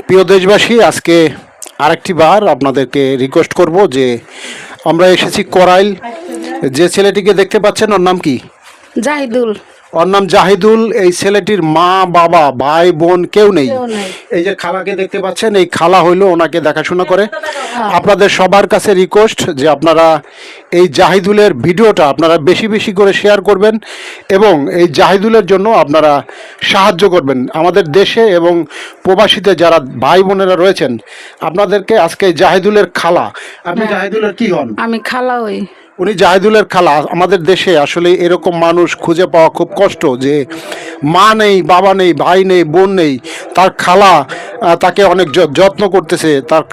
প্রিয় দেশবাসী, আজকে আরেকটি বার আপনাদেরকে রিকোয়েস্ট করব যে আমরা এসেছি করাইল। যে ছেলেটিকে দেখতে পাচ্ছেন ওর নাম কি? জাহিদুল। ওর নাম জাহিদুল। এই ছেলেটির মা বাবা ভাই বোন কেউ নেই। কেউ নাই। এই যে খালাকে দেখতে পাচ্ছেন, এই খালা হইলো ওনাকে দেখাশোনা করে। আপনাদের সবার কাছে রিকোয়েস্ট যে আপনারা এই জাহিদুলের ভিডিওটা আপনারা বেশি বেশি করে শেয়ার করবেন এবং এই জাহিদুলের জন্য আপনারা সাহায্য করবেন। আমাদের দেশে এবং প্রবাসীতে যারা ভাই বোনেরা রয়েছেন, আপনাদেরকে আজকে জাহিদুলের খালা, আপনি জাহিদুলের কি হন? আমি খালা হই। উনি জাহিদুলের খালা। আমাদের দেশে আসলে এরকম মানুষ খুঁজে পাওয়া খুব কষ্ট, যে মা নেই, বাবা নেই, ভাই নেই, বোন নেই, তার খালা তাকে অনেক যত্ন করতেছে, তার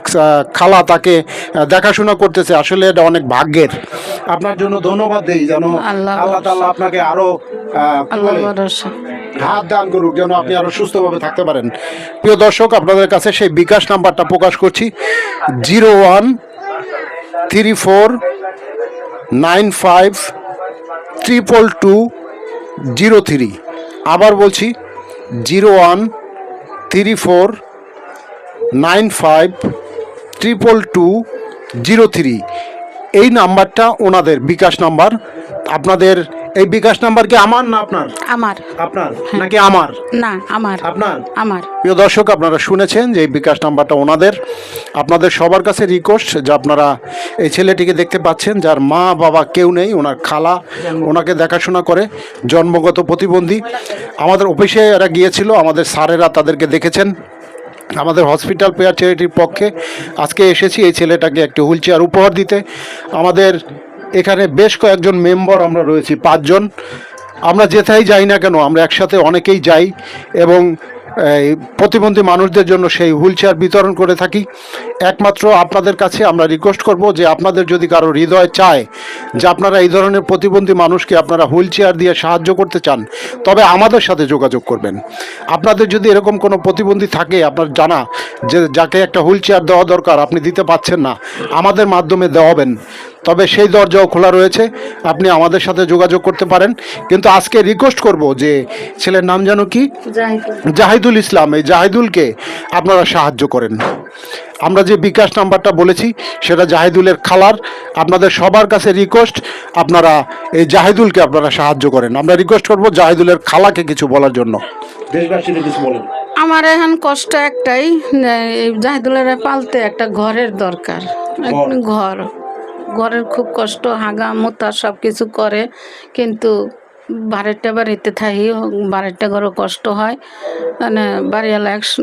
খালা তাকে দেখাশোনা করতেছে। আসলে এটা অনেক ভাগ্যের। আপনার জন্য ধন্যবাদ দেই, যেন আল্লাহ আল্লাহ তাআলা আপনাকে আরো আল্লাহ ভরসা। হাত দান করুক, যেন আপনি আরো সুস্থভাবে থাকতে পারেন। প্রিয় দর্শক, আপনাদের কাছে সেই বিকাশ নাম্বারটা প্রকাশ করছি, 0134952223। আবার বলছি, 0134952223। এই নাম্বারটা ওনাদের বিকাশ নাম্বার। আপনাদের এই বিকাশ নাম্বার কি আমার না আপনার? আমার। আপনার নাকি আমার? না, আমার। আপনার। আমার। প্রিয় দর্শক, আপনারা শুনেছেন যে এই বিকাশ নাম্বারটা ওনাদের। আপনাদের সবার কাছে রিকোয়েস্ট যে আপনারা এই ছেলেটিকে দেখতে পাচ্ছেন, যার মা বাবা কেউ নেই, ওনার খালা ওনাকে দেখাশোনা করে, জন্মগত প্রতিবন্ধী। আমাদের অফিসে এরা গিয়েছিল, আমাদের স্যারেরা তাদেরকে দেখেছেন। আমাদের হসপিটাল পেয়ার চ্যারিটির পক্ষে আজকে এসেছি এই ছেলেটাকে একটি হুইল চেয়ার উপহার দিতে। আমাদের এখানে বেশ কয়েকজন মেম্বার আমরা রয়েছি, 5 জন। আমরা যেথায় যাই না কেন, আমরা একসাথে অনেকেই যাই এবং এই প্রতিবন্ধী মানুষদের জন্য সেই হুইল চেয়ার বিতরণ করে থাকি। একমাত্র আপনাদের কাছে আমরা রিকোয়েস্ট করব যে আপনাদের যদি কারো হৃদয় চায় যে আপনারা এই ধরনের প্রতিবন্ধী মানুষকে আপনারা হুইল চেয়ার দিয়ে সাহায্য করতে চান, তবে আমাদের সাথে যোগাযোগ করবেন। আপনাদের যদি এরকম কোনো প্রতিবন্ধী থাকে, আপনার জানা যে যাকে একটা হুইল চেয়ার দেওয়া দরকার, আপনি দিতে পাচ্ছেন না, আমাদের মাধ্যমে দেওয়াবেন, তবে সেই দরজাও খোলা রয়েছে, আপনি আমাদের সাথে যোগাযোগ করতে পারেন। কিন্তু আজকে রিকোয়েস্ট করব যে ছেলের নাম জানো কি? জাহিদুল ইসলাম। এই জাহিদুলকে আপনারা সাহায্য করেন। আমরা যে বিকাশ নাম্বারটা বলেছি সেটা জাহিদুলের খালার। আপনাদের সবার কাছে রিকোয়েস্ট, আপনারা এই জাহিদুলকে আপনারা সাহায্য করেন। আমরা রিকোয়েস্ট করব জাহিদুলের খালাকে কিছু বলার জন্য। দেশবাসীকে কিছু বলেন। আমার এখন কষ্ট একটাই, এই জাহিদুলের পালতে একটা ঘরের দরকার। ঘরের খুব কষ্ট, হাগা মোতা সব কিছু করে, কিন্তু বাড়িতে থাকি, বাড়িতে ঘরও কষ্ট হয়। মানে বাড়িওয়ালা